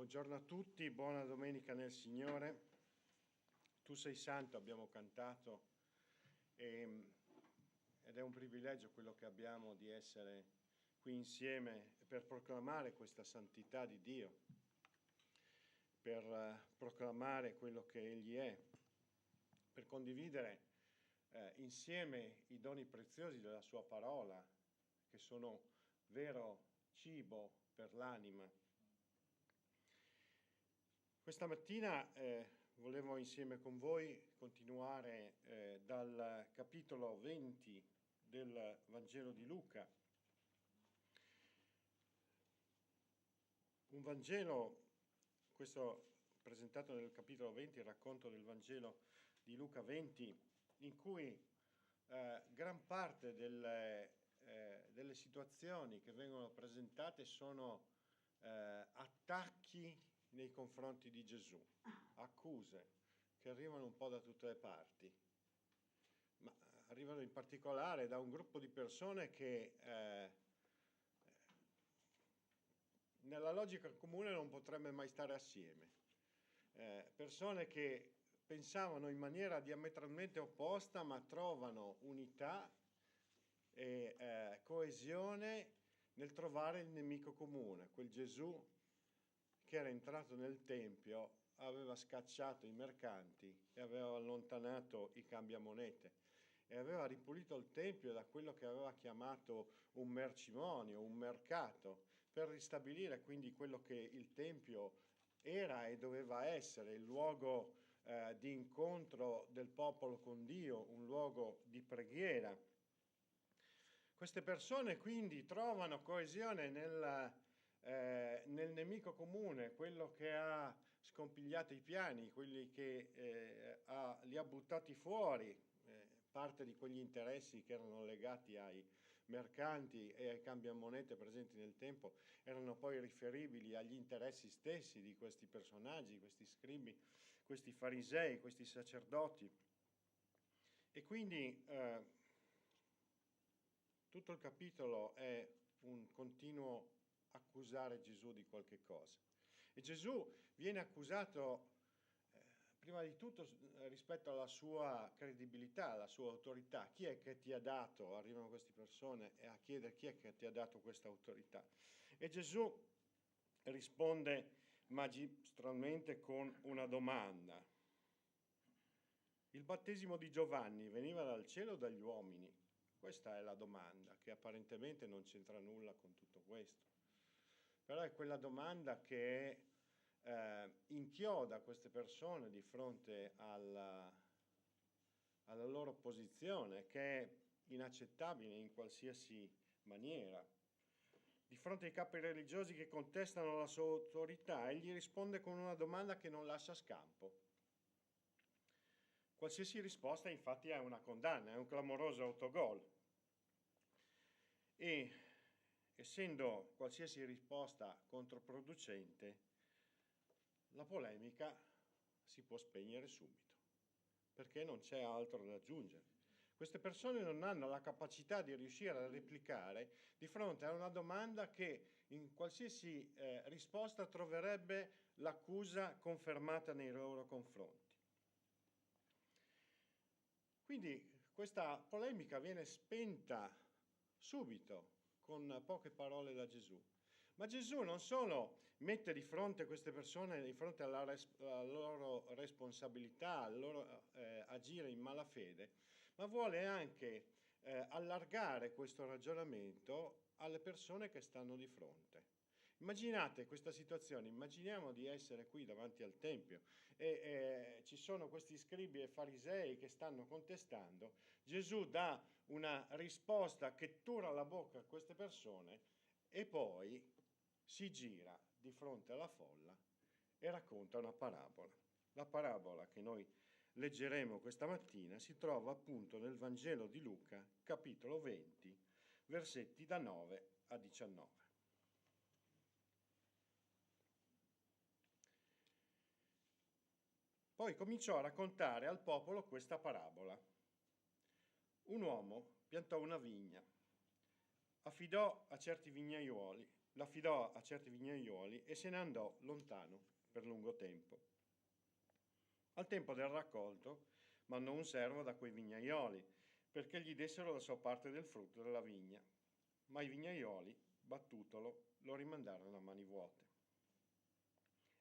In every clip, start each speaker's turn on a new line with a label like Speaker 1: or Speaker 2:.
Speaker 1: Buongiorno a tutti, buona domenica nel Signore. Tu sei santo, abbiamo cantato, ed è un privilegio quello che abbiamo di essere qui insieme per proclamare questa santità di Dio, per proclamare quello che Egli è, per condividere insieme i doni preziosi della Sua parola, che sono vero cibo per l'anima. Questa mattina volevo insieme con voi continuare dal capitolo 20 del Vangelo di Luca. Un Vangelo, questo presentato nel capitolo 20, il racconto del Vangelo di Luca 20, in cui gran parte delle situazioni che vengono presentate sono attacchi nei confronti di Gesù, accuse che arrivano un po' da tutte le parti, ma arrivano in particolare da un gruppo di persone che nella logica comune non potrebbe mai stare assieme, persone che pensavano in maniera diametralmente opposta ma trovano unità e coesione nel trovare il nemico comune, quel Gesù che era entrato nel Tempio, aveva scacciato i mercanti e aveva allontanato i cambiamonete e aveva ripulito il Tempio da quello che aveva chiamato un mercimonio, un mercato, per ristabilire quindi quello che il Tempio era e doveva essere, il luogo di incontro del popolo con Dio, un luogo di preghiera. Queste persone quindi trovano coesione nel nemico comune, quello che ha scompigliato i piani, quelli che li ha buttati fuori, parte di quegli interessi che erano legati ai mercanti e ai cambiamonete presenti nel tempo erano poi riferibili agli interessi stessi di questi personaggi, questi scribi, questi farisei, questi sacerdoti. E quindi tutto il capitolo è un continuo accusare Gesù di qualche cosa. E Gesù viene accusato prima di tutto rispetto alla sua credibilità, alla sua autorità. Chi è che ti ha dato? Arrivano queste persone a chiedere chi è che ti ha dato questa autorità. E Gesù risponde magistralmente con una domanda. Il battesimo di Giovanni veniva dal cielo o dagli uomini? Questa è la domanda, che apparentemente non c'entra nulla con tutto questo. Però è quella domanda che inchioda queste persone di fronte alla loro posizione, che è inaccettabile in qualsiasi maniera. Di fronte ai capi religiosi che contestano la sua autorità, egli risponde con una domanda che non lascia scampo. Qualsiasi risposta infatti è una condanna, è un clamoroso autogol. E essendo qualsiasi risposta controproducente, la polemica si può spegnere subito, perché non c'è altro da aggiungere. Queste persone non hanno la capacità di riuscire a replicare di fronte a una domanda che in qualsiasi risposta troverebbe l'accusa confermata nei loro confronti. Quindi questa polemica viene spenta subito, con poche parole da Gesù. Ma Gesù non solo mette di fronte queste persone, di fronte alla loro responsabilità, al loro agire in malafede, ma vuole anche allargare questo ragionamento alle persone che stanno di fronte. Immaginate questa situazione, immaginiamo di essere qui davanti al Tempio e ci sono questi scribi e farisei che stanno contestando. Gesù dà una risposta che tura la bocca a queste persone e poi si gira di fronte alla folla e racconta una parabola. La parabola che noi leggeremo questa mattina si trova appunto nel Vangelo di Luca, capitolo 20, versetti da 9 a 19. Poi cominciò a raccontare al popolo questa parabola. Un uomo piantò una vigna, affidò a certi vignaiuoli l'affidò a certi vignaioli e se ne andò lontano per lungo tempo. Al tempo del raccolto mandò un servo da quei vignaioli perché gli dessero la sua parte del frutto della vigna, ma i vignaioli, battutolo, lo rimandarono a mani vuote.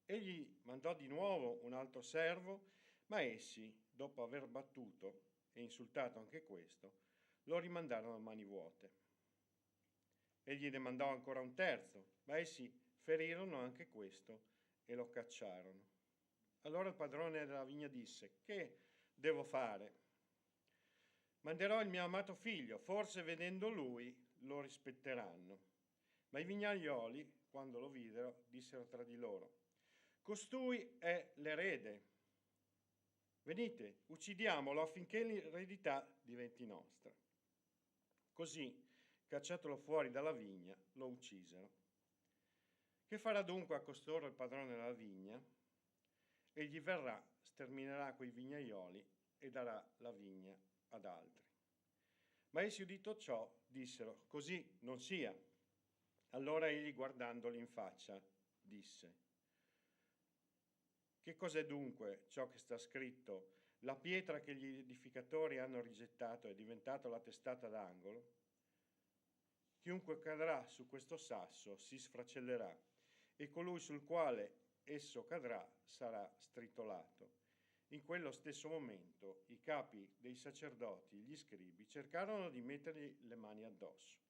Speaker 1: Egli mandò di nuovo un altro servo, ma essi, dopo aver battuto e insultato anche questo, lo rimandarono a mani vuote. Egli ne mandò ancora un terzo, ma essi ferirono anche questo e lo cacciarono. Allora il padrone della vigna disse: «Che devo fare? Manderò il mio amato figlio, forse vedendo lui lo rispetteranno». Ma i vignaioli, quando lo videro, dissero tra di loro: «Costui è l'erede. Venite, uccidiamolo affinché l'eredità diventi nostra». Così, cacciatolo fuori dalla vigna, lo uccisero. Che farà dunque a costoro il padrone della vigna? Egli verrà, sterminerà quei vignaioli e darà la vigna ad altri. Ma essi, udito ciò, dissero: «Così non sia». Allora egli, guardandoli in faccia, disse: «Che cos'è dunque ciò che sta scritto? La pietra che gli edificatori hanno rigettato è diventata la testata d'angolo? Chiunque cadrà su questo sasso si sfracellerà, e colui sul quale esso cadrà sarà stritolato». In quello stesso momento i capi dei sacerdoti, gli scribi, cercarono di mettergli le mani addosso,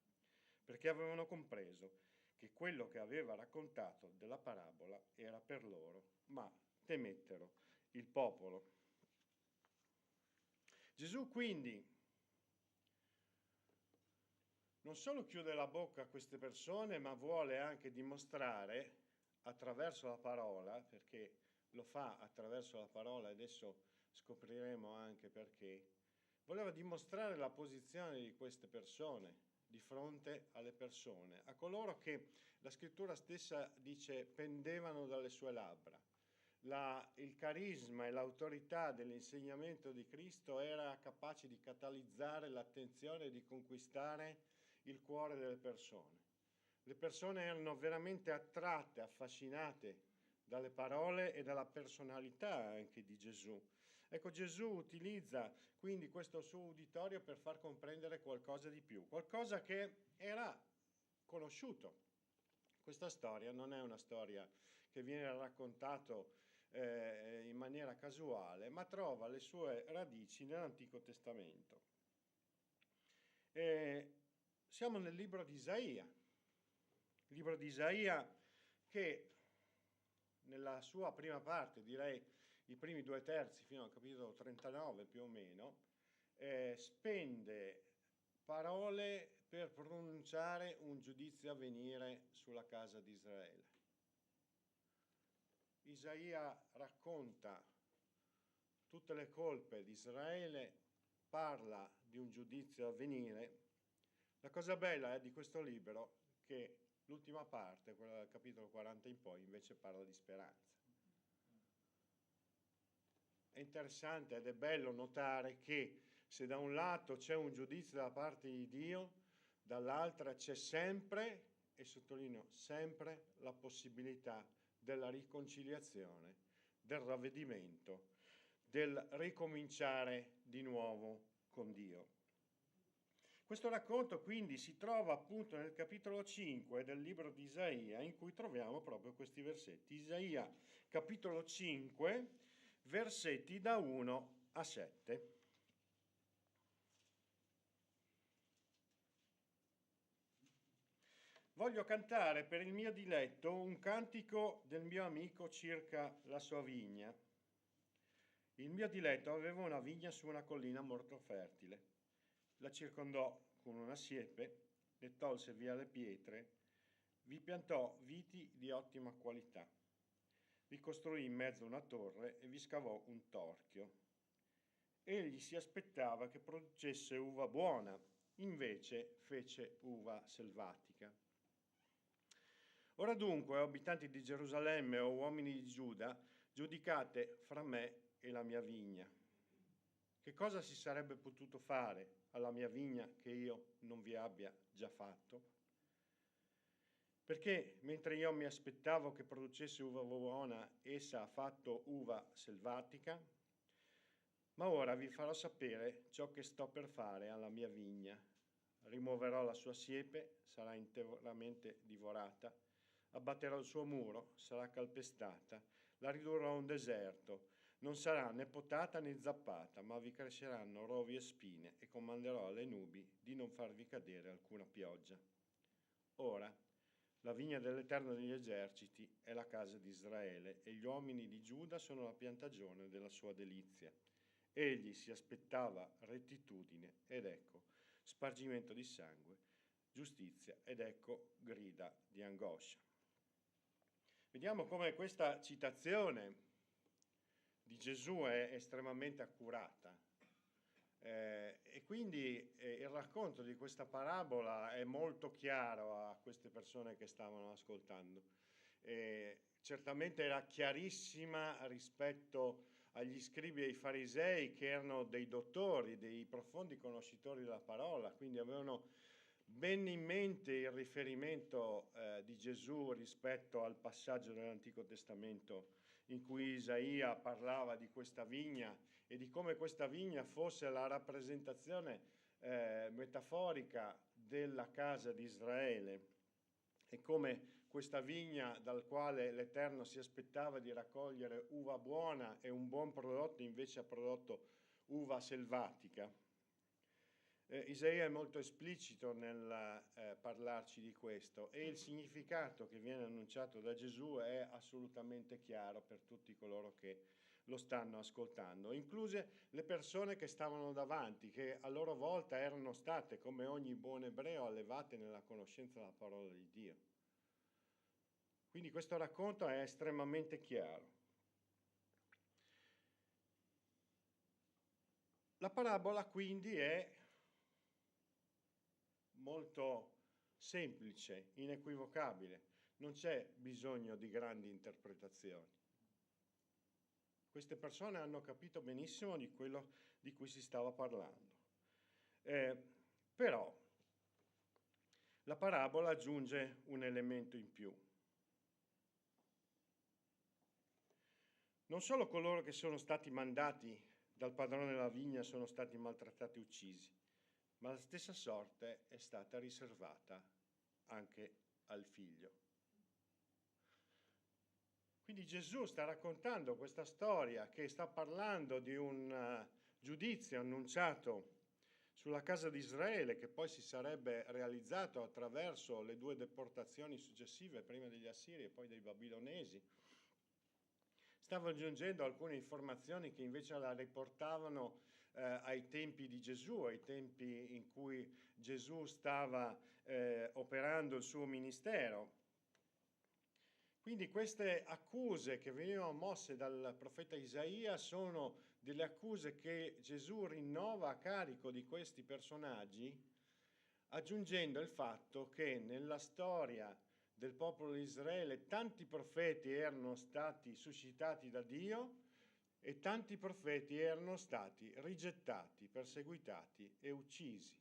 Speaker 1: perché avevano compreso che quello che aveva raccontato della parabola era per loro, ma temettero il popolo. Gesù quindi non solo chiude la bocca a queste persone, ma vuole anche dimostrare attraverso la parola, perché lo fa attraverso la parola, e adesso scopriremo anche perché, voleva dimostrare la posizione di queste persone di fronte alle persone, a coloro che la scrittura stessa dice pendevano dalle sue labbra. Il carisma e l'autorità dell'insegnamento di Cristo era capace di catalizzare l'attenzione e di conquistare il cuore delle persone. Le persone erano veramente attratte, affascinate dalle parole e dalla personalità anche di Gesù. Ecco, Gesù utilizza quindi questo suo uditorio per far comprendere qualcosa di più, qualcosa che era conosciuto. Questa storia non è una storia che viene raccontata in maniera casuale, ma trova le sue radici nell'Antico Testamento. Siamo nel libro di Isaia, che nella sua prima parte, direi i primi 2/3 fino al capitolo 39 più o meno, spende parole per pronunciare un giudizio a venire sulla casa di Israele. Isaia racconta tutte le colpe di Israele, parla di un giudizio a venire. La cosa bella di questo libro è che l'ultima parte, quella dal capitolo 40 in poi, invece parla di speranza. È interessante ed è bello notare che se da un lato c'è un giudizio da parte di Dio, dall'altra c'è sempre, e sottolineo sempre, la possibilità della riconciliazione, del ravvedimento, del ricominciare di nuovo con Dio. Questo racconto quindi si trova appunto nel capitolo 5 del libro di Isaia, in cui troviamo proprio questi versetti. Isaia capitolo 5, versetti da 1 a 7. Voglio cantare per il mio diletto un cantico del mio amico circa la sua vigna. Il mio diletto aveva una vigna su una collina molto fertile. La circondò con una siepe, le tolse via le pietre, vi piantò viti di ottima qualità. Vi costruì in mezzo una torre e vi scavò un torchio. Egli si aspettava che producesse uva buona, invece fece uva selvatica. Ora dunque, o abitanti di Gerusalemme o uomini di Giuda, giudicate fra me e la mia vigna. Che cosa si sarebbe potuto fare alla mia vigna che io non vi abbia già fatto? Perché mentre io mi aspettavo che producesse uva buona, essa ha fatto uva selvatica? Ma ora vi farò sapere ciò che sto per fare alla mia vigna. Rimuoverò la sua siepe, sarà interamente divorata, abbatterò il suo muro, sarà calpestata, la ridurrò a un deserto, non sarà né potata né zappata, ma vi cresceranno rovi e spine e comanderò alle nubi di non farvi cadere alcuna pioggia. Ora, la vigna dell'Eterno degli eserciti è la casa di Israele e gli uomini di Giuda sono la piantagione della sua delizia. Egli si aspettava rettitudine ed ecco spargimento di sangue, giustizia ed ecco grida di angoscia. Vediamo come questa citazione di Gesù è estremamente accurata. E quindi il racconto di questa parabola è molto chiaro a queste persone che stavano ascoltando. Certamente era chiarissima rispetto agli scribi e ai farisei, che erano dei dottori, dei profondi conoscitori della parola, quindi avevano ben in mente il riferimento di Gesù rispetto al passaggio dell'Antico Testamento in cui Isaia parlava di questa vigna e di come questa vigna fosse la rappresentazione metaforica della casa di Israele e come questa vigna dal quale l'Eterno si aspettava di raccogliere uva buona e un buon prodotto invece ha prodotto uva selvatica. Isaia è molto esplicito nel parlarci di questo e il significato che viene annunciato da Gesù è assolutamente chiaro per tutti coloro che lo stanno ascoltando, incluse le persone che stavano davanti, che a loro volta erano state, come ogni buon ebreo, allevate nella conoscenza della parola di Dio. Quindi questo racconto è estremamente chiaro. La parabola quindi è molto semplice, inequivocabile, non c'è bisogno di grandi interpretazioni. Queste persone hanno capito benissimo di quello di cui si stava parlando. Però la parabola aggiunge un elemento in più. Non solo coloro che sono stati mandati dal padrone della vigna sono stati maltrattati e uccisi, ma la stessa sorte è stata riservata anche al figlio. Quindi Gesù sta raccontando questa storia che sta parlando di un giudizio annunciato sulla casa di Israele che poi si sarebbe realizzato attraverso le 2 deportazioni successive, prima degli Assiri e poi dei Babilonesi. Stavo aggiungendo alcune informazioni che invece la riportavano ai tempi di Gesù, ai tempi in cui Gesù stava operando il suo ministero. Quindi queste accuse che venivano mosse dal profeta Isaia sono delle accuse che Gesù rinnova a carico di questi personaggi, aggiungendo il fatto che nella storia del popolo di Israele tanti profeti erano stati suscitati da Dio e tanti profeti erano stati rigettati, perseguitati e uccisi.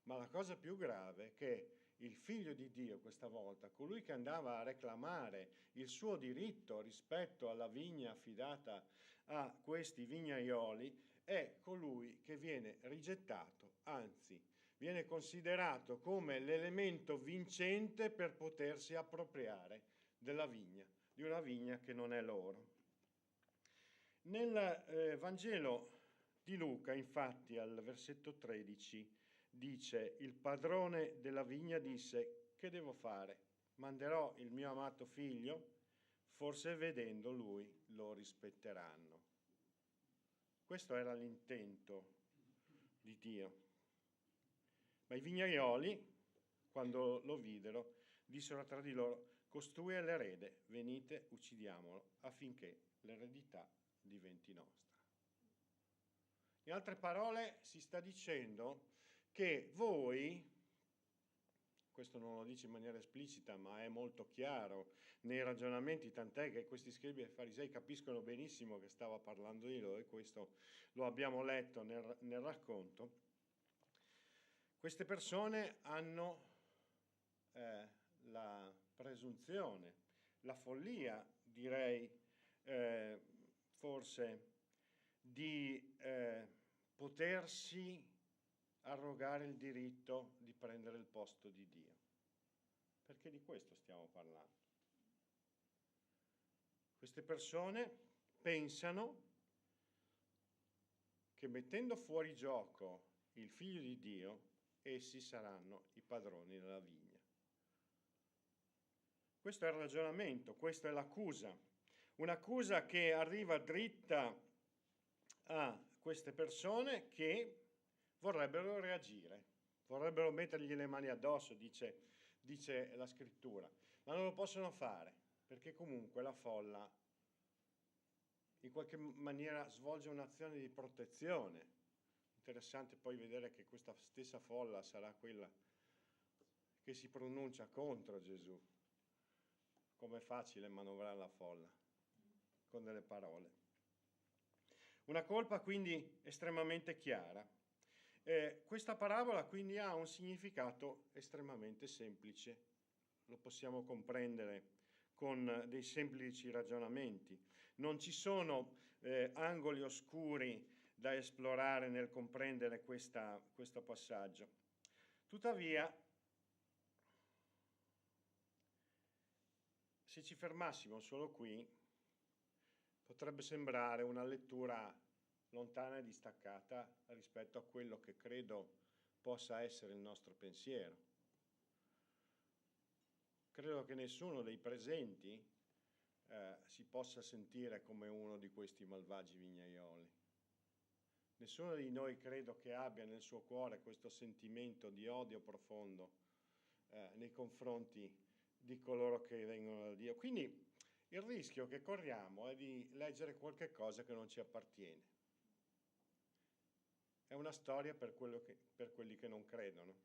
Speaker 1: Ma la cosa più grave è che il figlio di Dio questa volta, colui che andava a reclamare il suo diritto rispetto alla vigna affidata a questi vignaioli, è colui che viene rigettato, anzi viene considerato come l'elemento vincente per potersi appropriare della vigna, di una vigna che non è loro. Nel Vangelo di Luca, infatti, al versetto 13, dice: il padrone della vigna disse: che devo fare? Manderò il mio amato figlio? Forse vedendo lui lo rispetteranno. Questo era l'intento di Dio. Ma i vignaioli, quando lo videro, dissero tra di loro: costui è l'erede, venite, uccidiamolo, affinché l'eredità diventi nostra. In altre parole, si sta dicendo che voi, questo non lo dice in maniera esplicita, ma è molto chiaro nei ragionamenti, tant'è che questi scribi e farisei capiscono benissimo che stava parlando di loro, e questo lo abbiamo letto nel racconto. Queste persone hanno la presunzione, la follia, direi, forse, di potersi arrogare il diritto di prendere il posto di Dio. Perché di questo stiamo parlando. Queste persone pensano che mettendo fuori gioco il Figlio di Dio, essi saranno i padroni della vigna. Questo è il ragionamento, questa è l'accusa. Un'accusa che arriva dritta a queste persone che vorrebbero reagire, vorrebbero mettergli le mani addosso, dice la scrittura, ma non lo possono fare, perché comunque la folla in qualche maniera svolge un'azione di protezione. Interessante poi vedere che questa stessa folla sarà quella che si pronuncia contro Gesù. Com'è facile manovrare la folla con delle parole. Una colpa quindi estremamente chiara. Questa parabola quindi ha un significato estremamente semplice, lo possiamo comprendere con dei semplici ragionamenti. Non ci sono angoli oscuri da esplorare nel comprendere questo passaggio. Tuttavia, se ci fermassimo solo qui, potrebbe sembrare una lettura lontana e distaccata rispetto a quello che credo possa essere il nostro pensiero. Credo che nessuno dei presenti si possa sentire come uno di questi malvagi vignaioli. Nessuno di noi credo che abbia nel suo cuore questo sentimento di odio profondo nei confronti di coloro che vengono da Dio. Quindi il rischio che corriamo è di leggere qualche cosa che non ci appartiene. È una storia per quelli che non credono.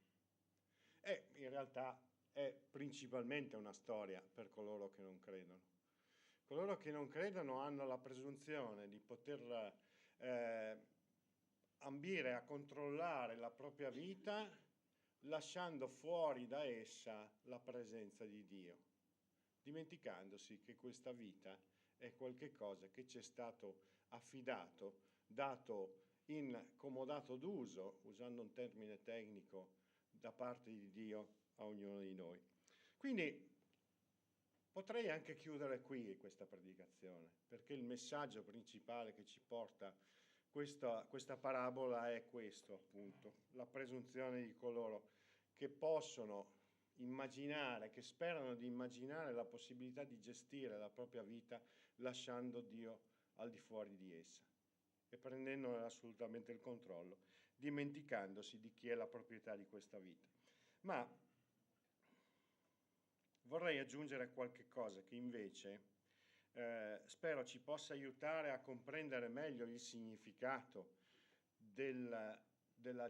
Speaker 1: E in realtà è principalmente una storia per coloro che non credono. Coloro che non credono hanno la presunzione di poter ambire a controllare la propria vita lasciando fuori da essa la presenza di Dio, dimenticandosi che questa vita è qualche cosa che ci è stato affidato, dato in comodato d'uso, usando un termine tecnico, da parte di Dio a ognuno di noi. Quindi potrei anche chiudere qui questa predicazione, perché il messaggio principale che ci porta questa parabola è questo, appunto, la presunzione di coloro che possono immaginare, che sperano di immaginare la possibilità di gestire la propria vita lasciando Dio al di fuori di essa e prendendo assolutamente il controllo, dimenticandosi di chi è la proprietà di questa vita. Ma vorrei aggiungere qualche cosa che invece spero ci possa aiutare a comprendere meglio il significato della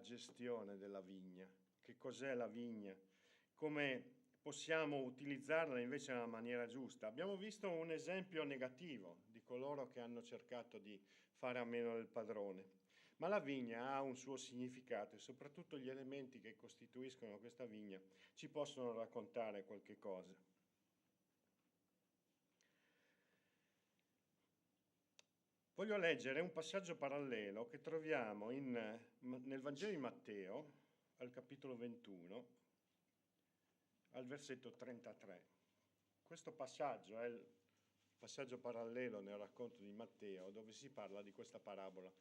Speaker 1: gestione della vigna. Che cos'è la vigna? Come possiamo utilizzarla invece nella maniera giusta? Abbiamo visto un esempio negativo di coloro che hanno cercato di fare a meno del padrone, ma la vigna ha un suo significato e soprattutto gli elementi che costituiscono questa vigna ci possono raccontare qualche cosa. Voglio leggere un passaggio parallelo che troviamo nel Vangelo di Matteo, al capitolo 21, al versetto 33. Questo passaggio è il passaggio parallelo nel racconto di Matteo, dove si parla di questa parabola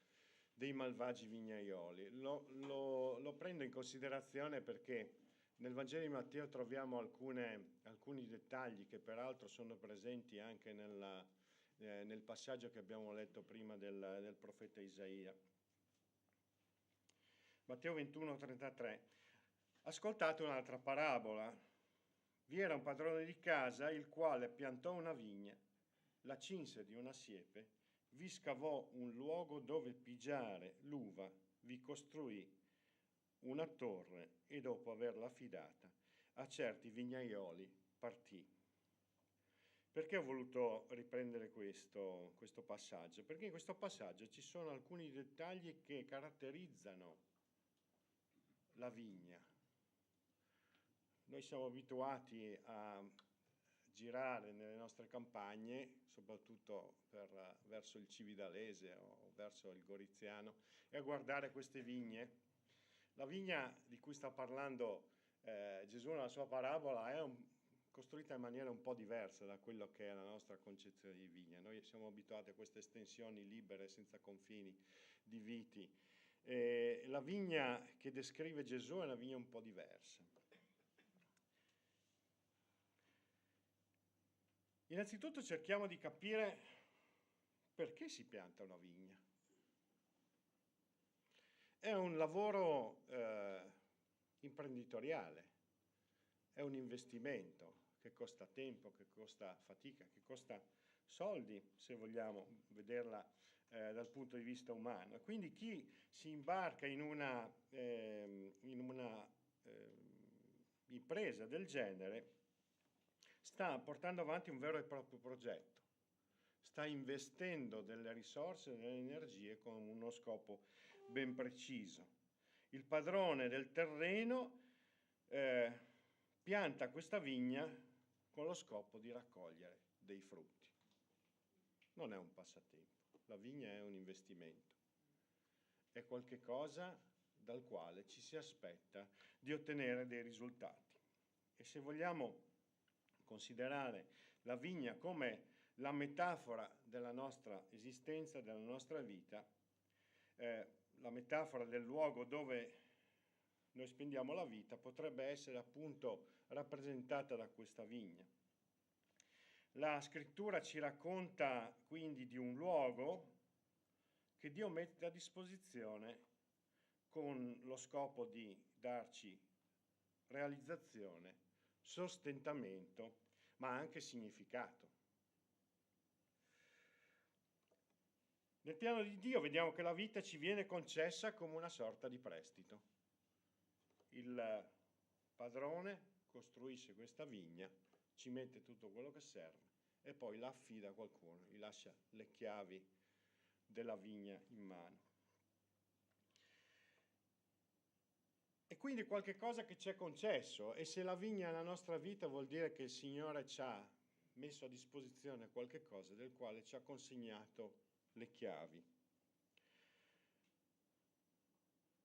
Speaker 1: dei malvagi vignaioli. Lo prendo in considerazione perché nel Vangelo di Matteo troviamo alcuni dettagli che peraltro sono presenti anche nel passaggio che abbiamo letto prima del profeta Isaia. Matteo 21, 33. Ascoltate un'altra parabola. Vi era un padrone di casa il quale piantò una vigna, la cinse di una siepe, vi scavò un luogo dove pigiare l'uva, vi costruì una torre e dopo averla affidata a certi vignaioli partì. Perché ho voluto riprendere questo passaggio? Perché in questo passaggio ci sono alcuni dettagli che caratterizzano la vigna. Noi siamo abituati a girare nelle nostre campagne, soprattutto verso il Cividalese o verso il Goriziano, e a guardare queste vigne. La vigna di cui sta parlando Gesù nella sua parabola è costruita in maniera un po' diversa da quello che è la nostra concezione di vigna. Noi siamo abituati a queste estensioni libere, senza confini, di viti. La vigna che descrive Gesù è una vigna un po' diversa. Innanzitutto cerchiamo di capire perché si pianta una vigna. È un lavoro imprenditoriale, è un investimento che costa tempo, che costa fatica, che costa soldi, se vogliamo vederla dal punto di vista umano. Quindi chi si imbarca in una impresa del genere sta portando avanti un vero e proprio progetto, sta investendo delle risorse e delle energie con uno scopo ben preciso. Il padrone del terreno pianta questa vigna con lo scopo di raccogliere dei frutti. Non è un passatempo, la vigna è un investimento, è qualcosa dal quale ci si aspetta di ottenere dei risultati. E se vogliamo considerare la vigna come la metafora della nostra esistenza, della nostra vita, la metafora del luogo dove noi spendiamo la vita, potrebbe essere appunto rappresentata da questa vigna. La scrittura ci racconta quindi di un luogo che Dio mette a disposizione con lo scopo di darci realizzazione, sostentamento, ma anche significato. Nel piano di Dio vediamo che la vita ci viene concessa come una sorta di prestito. Il padrone costruisce questa vigna, ci mette tutto quello che serve e poi la affida a qualcuno, gli lascia le chiavi della vigna in mano. E quindi qualche cosa che ci è concesso, e se la vigna è la nostra vita vuol dire che il Signore ci ha messo a disposizione qualche cosa del quale ci ha consegnato le chiavi.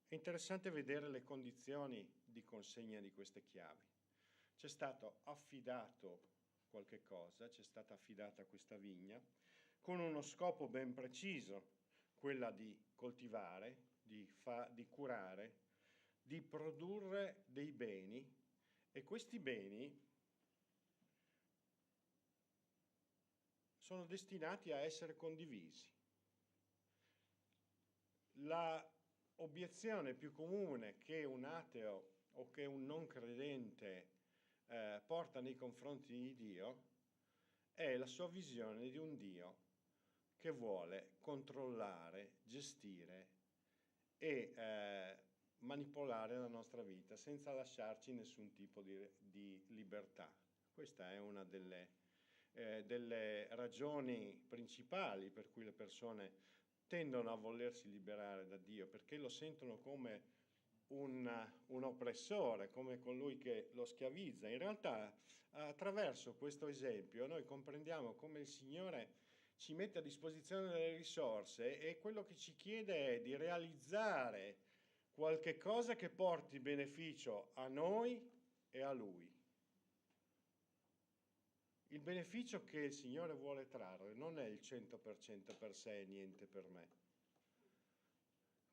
Speaker 1: È interessante vedere le condizioni di consegna di queste chiavi. C'è stato affidato qualche cosa, c'è stata affidata questa vigna con uno scopo ben preciso, quella di coltivare, di curare, di produrre dei beni, e questi beni sono destinati a essere condivisi. La obiezione più comune che un ateo o che un non credente porta nei confronti di Dio è la sua visione di un Dio che vuole controllare, gestire e manipolare la nostra vita senza lasciarci nessun tipo di libertà. Questa è una delle ragioni principali per cui le persone tendono a volersi liberare da Dio, perché lo sentono come un oppressore, come colui che lo schiavizza. In realtà, attraverso questo esempio, noi comprendiamo come il Signore ci mette a disposizione delle risorse e quello che ci chiede è di realizzare qualche cosa che porti beneficio a noi e a Lui. Il beneficio che il Signore vuole trarre non è il 100% per sé e niente per me.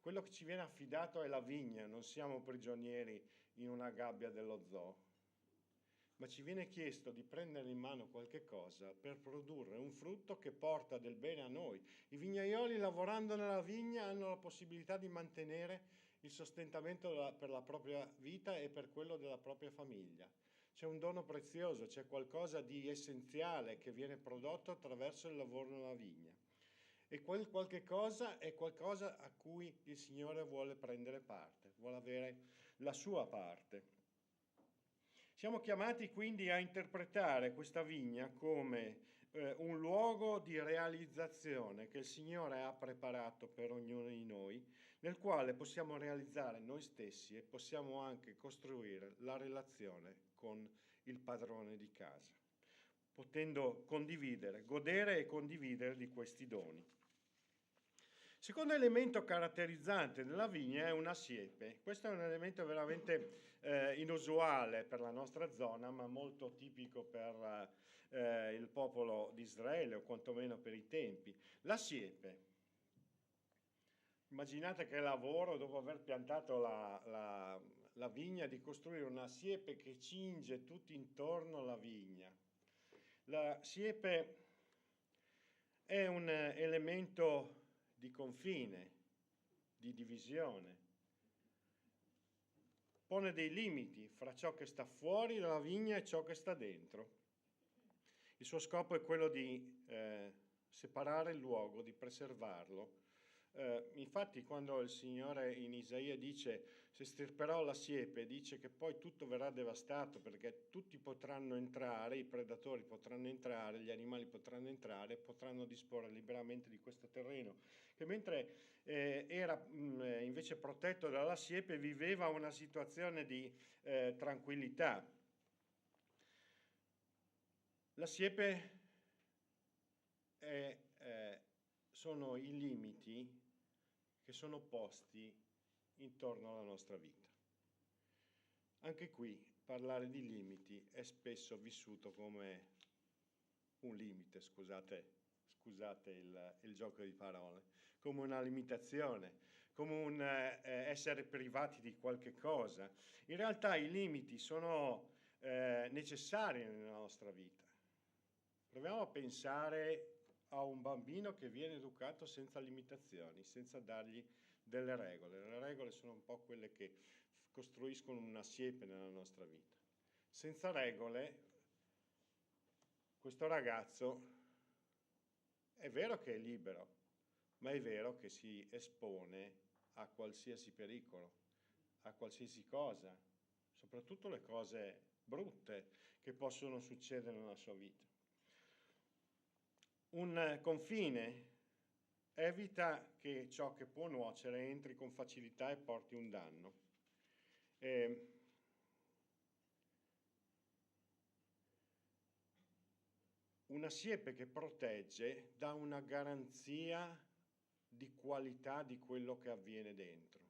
Speaker 1: Quello che ci viene affidato è la vigna, non siamo prigionieri in una gabbia dello zoo, ma ci viene chiesto di prendere in mano qualche cosa per produrre un frutto che porta del bene a noi. I vignaioli, lavorando nella vigna, hanno la possibilità di mantenere il sostentamento per la propria vita e per quello della propria famiglia. C'è un dono prezioso, c'è qualcosa di essenziale che viene prodotto attraverso il lavoro nella vigna. E quel qualche cosa è qualcosa a cui il Signore vuole prendere parte, vuole avere la sua parte. Siamo chiamati quindi a interpretare questa vigna come un luogo di realizzazione che il Signore ha preparato per ognuno di noi, nel quale possiamo realizzare noi stessi e possiamo anche costruire la relazione con il padrone di casa. potendo condividere, godere e condividere di questi doni. Secondo elemento caratterizzante della vigna è una siepe. Questo è un elemento veramente inusuale per la nostra zona, ma molto tipico per il popolo di Israele, o quantomeno per i tempi. La siepe. Immaginate che lavoro, dopo aver piantato la vigna, di costruire una siepe che cinge tutto intorno alla vigna. La siepe è un elemento di confine, di divisione, pone dei limiti fra ciò che sta fuori dalla vigna e ciò che sta dentro. Il suo scopo è quello di separare il luogo, di preservarlo. Infatti quando il Signore in Isaia dice se stirperò la siepe, dice che poi tutto verrà devastato perché tutti potranno entrare, i predatori potranno entrare, gli animali potranno entrare, potranno disporre liberamente di questo terreno, che mentre era invece protetto dalla siepe viveva una situazione di tranquillità. La siepe sono i limiti che sono posti intorno alla nostra vita. Anche qui parlare di limiti è spesso vissuto come un limite, scusate il gioco di parole, come una limitazione, come un essere privati di qualche cosa. In realtà i limiti sono necessari nella nostra vita. Proviamo a pensare a un bambino che viene educato senza limitazioni, senza dargli delle regole. Le regole sono un po' quelle che costruiscono una siepe nella nostra vita. Senza regole, questo ragazzo è vero che è libero, ma è vero che si espone a qualsiasi pericolo, a qualsiasi cosa, soprattutto le cose brutte che possono succedere nella sua vita. Un confine evita che ciò che può nuocere entri con facilità e porti un danno. Una siepe che protegge dà una garanzia di qualità di quello che avviene dentro.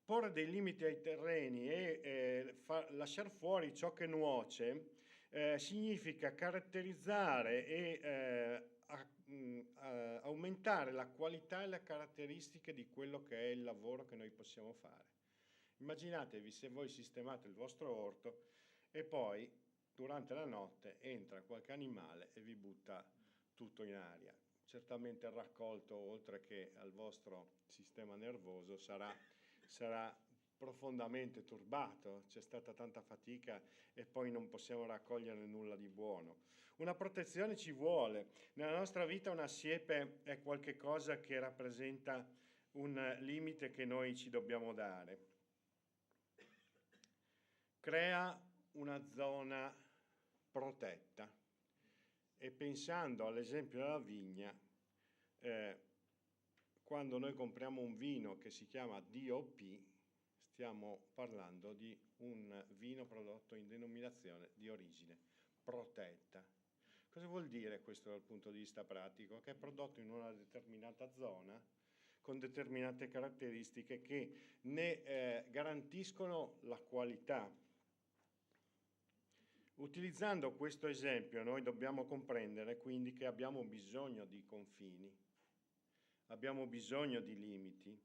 Speaker 1: Porre dei limiti ai terreni e lasciare fuori ciò che nuoce significa caratterizzare e aumentare la qualità e le caratteristiche di quello che è il lavoro che noi possiamo fare. Immaginatevi se voi sistemate il vostro orto e poi durante la notte entra qualche animale e vi butta tutto in aria. Certamente il raccolto, oltre che al vostro sistema nervoso, sarà profondamente turbato, c'è stata tanta fatica e poi non possiamo raccogliere nulla di buono. Una protezione ci vuole. Nella nostra vita una siepe è qualche cosa che rappresenta un limite che noi ci dobbiamo dare. Crea una zona protetta e pensando all'esempio della vigna, quando noi compriamo un vino che si chiama DOP, stiamo parlando di un vino prodotto in denominazione di origine protetta. Cosa vuol dire questo dal punto di vista pratico? Che è prodotto in una determinata zona con determinate caratteristiche che ne garantiscono la qualità. Utilizzando questo esempio noi dobbiamo comprendere quindi che abbiamo bisogno di confini, abbiamo bisogno di limiti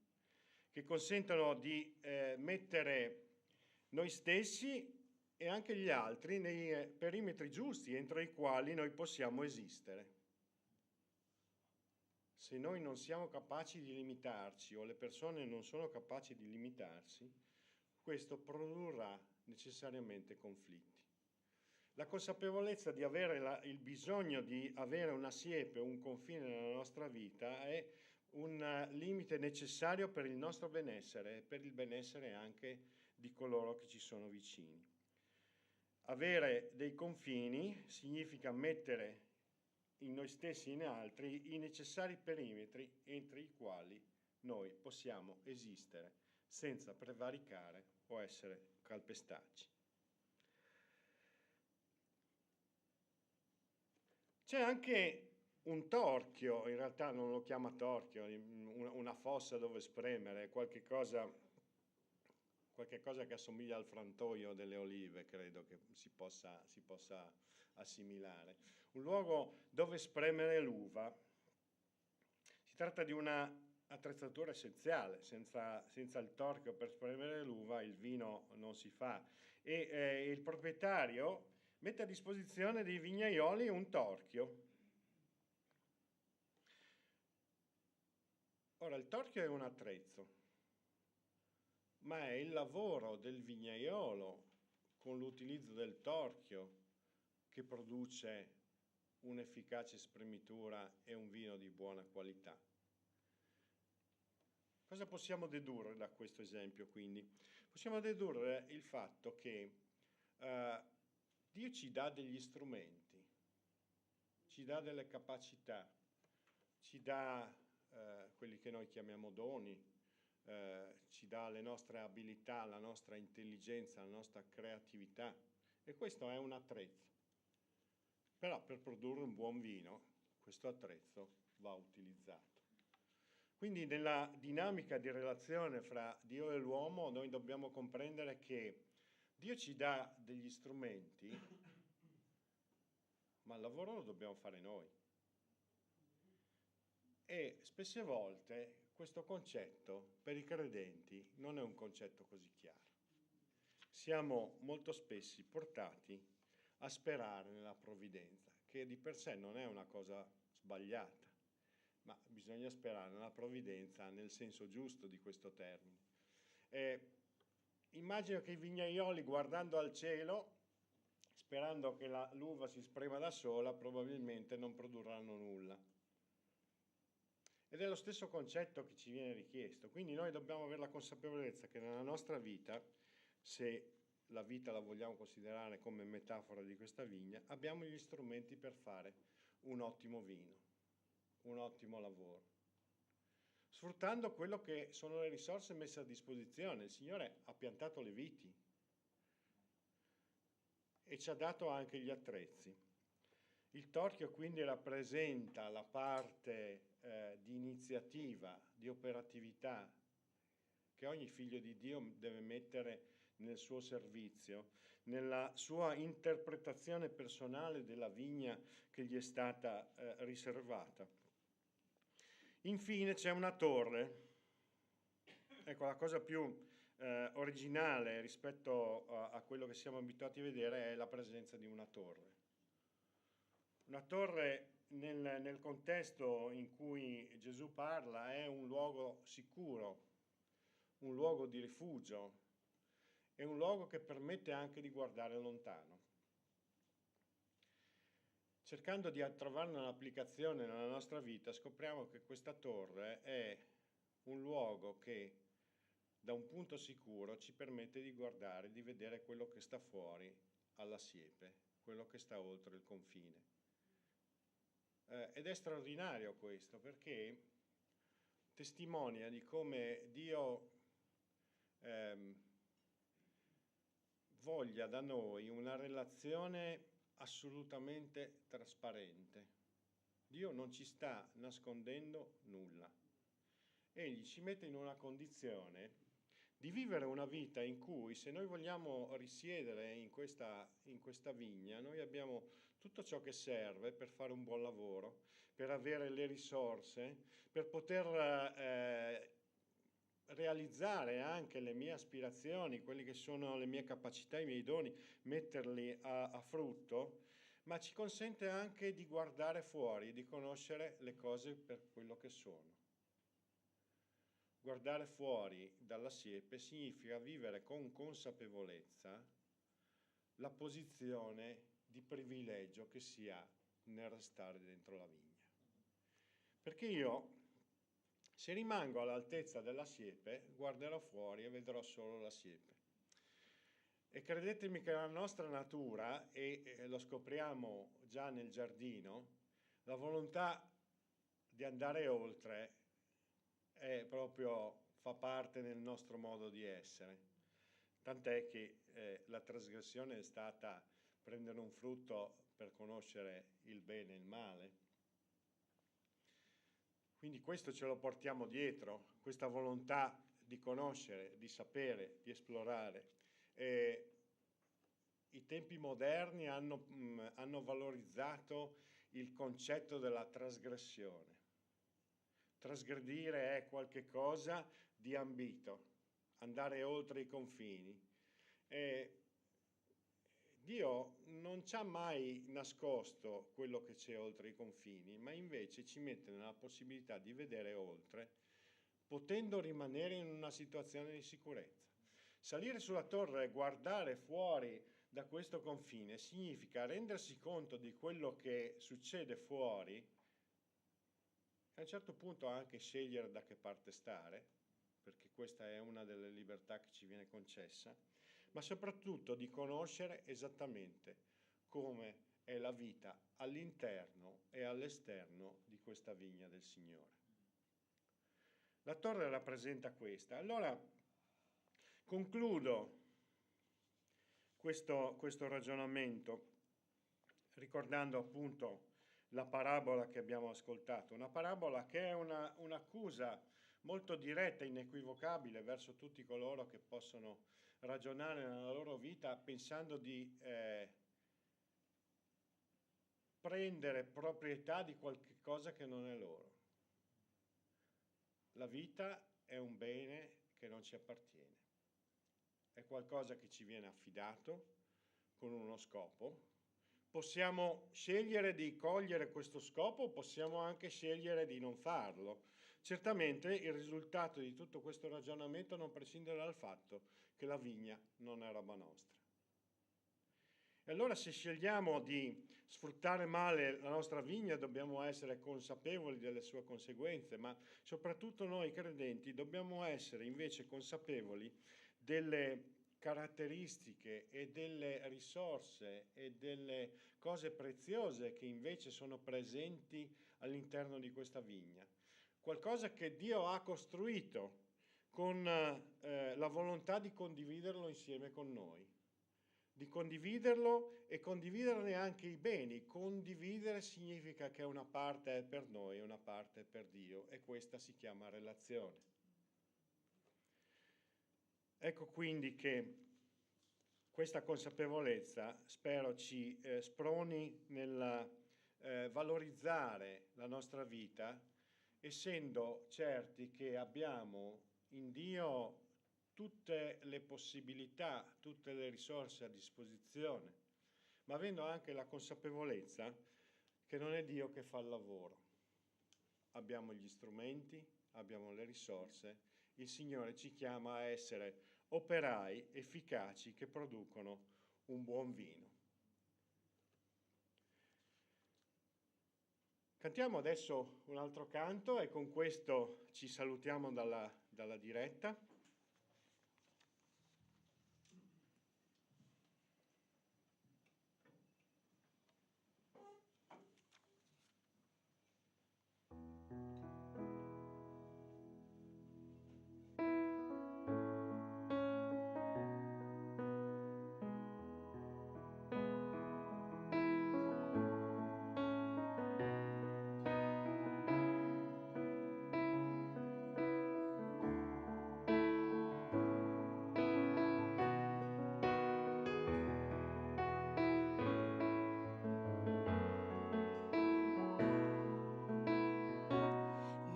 Speaker 1: che consentano di mettere noi stessi e anche gli altri nei perimetri giusti entro i quali noi possiamo esistere. Se noi non siamo capaci di limitarci o le persone non sono capaci di limitarsi, questo produrrà necessariamente conflitti. La consapevolezza di avere il bisogno di avere una siepe, un confine nella nostra vita è un limite necessario per il nostro benessere e per il benessere anche di coloro che ci sono vicini. Avere dei confini significa mettere in noi stessi e in altri i necessari perimetri entro i quali noi possiamo esistere senza prevaricare o essere calpestati. C'è anche un torchio, in realtà non lo chiama torchio, una fossa dove spremere, qualche cosa che assomiglia al frantoio delle olive, credo che si possa assimilare. Un luogo dove spremere l'uva. Si tratta di una attrezzatura essenziale, senza il torchio per spremere l'uva il vino non si fa e il proprietario mette a disposizione dei vignaioli un torchio. Ora, il torchio è un attrezzo, ma è il lavoro del vignaiolo con l'utilizzo del torchio che produce un'efficace spremitura e un vino di buona qualità. Cosa possiamo dedurre da questo esempio, quindi? Possiamo dedurre il fatto che Dio ci dà degli strumenti, ci dà delle capacità, ci dà quelli che noi chiamiamo doni, ci dà le nostre abilità, la nostra intelligenza, la nostra creatività e questo è un attrezzo. Però per produrre un buon vino questo attrezzo va utilizzato. Quindi nella dinamica di relazione fra Dio e l'uomo noi dobbiamo comprendere che Dio ci dà degli strumenti, ma il lavoro lo dobbiamo fare noi. E spesse volte questo concetto per i credenti non è un concetto così chiaro. Siamo molto spesso portati a sperare nella provvidenza, che di per sé non è una cosa sbagliata, ma bisogna sperare nella provvidenza nel senso giusto di questo termine. Immagino che i vignaioli guardando al cielo, sperando che l'uva si sprema da sola, probabilmente non produrranno nulla. Ed è lo stesso concetto che ci viene richiesto, quindi noi dobbiamo avere la consapevolezza che nella nostra vita, se la vita la vogliamo considerare come metafora di questa vigna, abbiamo gli strumenti per fare un ottimo vino, un ottimo lavoro, sfruttando quello che sono le risorse messe a disposizione. Il Signore ha piantato le viti e ci ha dato anche gli attrezzi. Il torchio quindi rappresenta la parte di iniziativa, di operatività che ogni figlio di Dio deve mettere nel suo servizio, nella sua interpretazione personale della vigna che gli è stata riservata. Infine c'è una torre. Ecco, la cosa più originale rispetto a quello che siamo abituati a vedere è la presenza di una torre. Una torre nel contesto in cui Gesù parla è un luogo sicuro, un luogo di rifugio, è un luogo che permette anche di guardare lontano. Cercando di trovarne un'applicazione nella nostra vita, scopriamo che questa torre è un luogo che da un punto sicuro ci permette di guardare, di vedere quello che sta fuori alla siepe, quello che sta oltre il confine. Ed è straordinario questo perché testimonia di come Dio voglia da noi una relazione assolutamente trasparente. Dio non ci sta nascondendo nulla. Egli ci mette in una condizione di vivere una vita in cui, se noi vogliamo risiedere in questa vigna, noi abbiamo tutto ciò che serve per fare un buon lavoro, per avere le risorse, per poter realizzare anche le mie aspirazioni, quelli che sono le mie capacità, i miei doni, metterli a frutto, ma ci consente anche di guardare fuori, di conoscere le cose per quello che sono. Guardare fuori dalla siepe significa vivere con consapevolezza la posizione di privilegio che si ha nel restare dentro la vigna. Perché io, se rimango all'altezza della siepe, guarderò fuori e vedrò solo la siepe. E credetemi che la nostra natura, e lo scopriamo già nel giardino, la volontà di andare oltre fa parte del nostro modo di essere. Tant'è che la trasgressione è stata prendere un frutto per conoscere il bene e il male. Quindi questo ce lo portiamo dietro, questa volontà di conoscere, di sapere, di esplorare. I tempi moderni hanno valorizzato il concetto della trasgressione. Trasgredire è qualche cosa di ambito, andare oltre i confini. Dio non ci ha mai nascosto quello che c'è oltre i confini, ma invece ci mette nella possibilità di vedere oltre, potendo rimanere in una situazione di sicurezza. Salire sulla torre e guardare fuori da questo confine significa rendersi conto di quello che succede fuori e a un certo punto anche scegliere da che parte stare, perché questa è una delle libertà che ci viene concessa, ma soprattutto di conoscere esattamente come è la vita all'interno e all'esterno di questa vigna del Signore. La torre rappresenta questa. Allora concludo questo ragionamento ricordando appunto la parabola che abbiamo ascoltato, una parabola che è un'accusa molto diretta e inequivocabile verso tutti coloro che possono ragionare nella loro vita pensando di prendere proprietà di qualche cosa che non è loro. La vita è un bene che non ci appartiene, è qualcosa che ci viene affidato con uno scopo. Possiamo scegliere di cogliere questo scopo, possiamo anche scegliere di non farlo. Certamente il risultato di tutto questo ragionamento non prescinde dal fatto che la vigna non è roba nostra. E allora se scegliamo di sfruttare male la nostra vigna dobbiamo essere consapevoli delle sue conseguenze, ma soprattutto noi credenti dobbiamo essere invece consapevoli delle caratteristiche e delle risorse e delle cose preziose che invece sono presenti all'interno di questa vigna. Qualcosa che Dio ha costruito con la volontà di condividerlo insieme con noi, di condividerlo e condividerne anche i beni. Condividere significa che una parte è per noi e una parte è per Dio, e questa si chiama relazione. Ecco quindi che questa consapevolezza spero ci sproni nel valorizzare la nostra vita, essendo certi che abbiamo in Dio tutte le possibilità, tutte le risorse a disposizione, ma avendo anche la consapevolezza che non è Dio che fa il lavoro. Abbiamo gli strumenti, abbiamo le risorse, il Signore ci chiama a essere operai efficaci che producono un buon vino. Cantiamo adesso un altro canto e con questo ci salutiamo dalla diretta.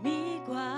Speaker 2: Mi guardo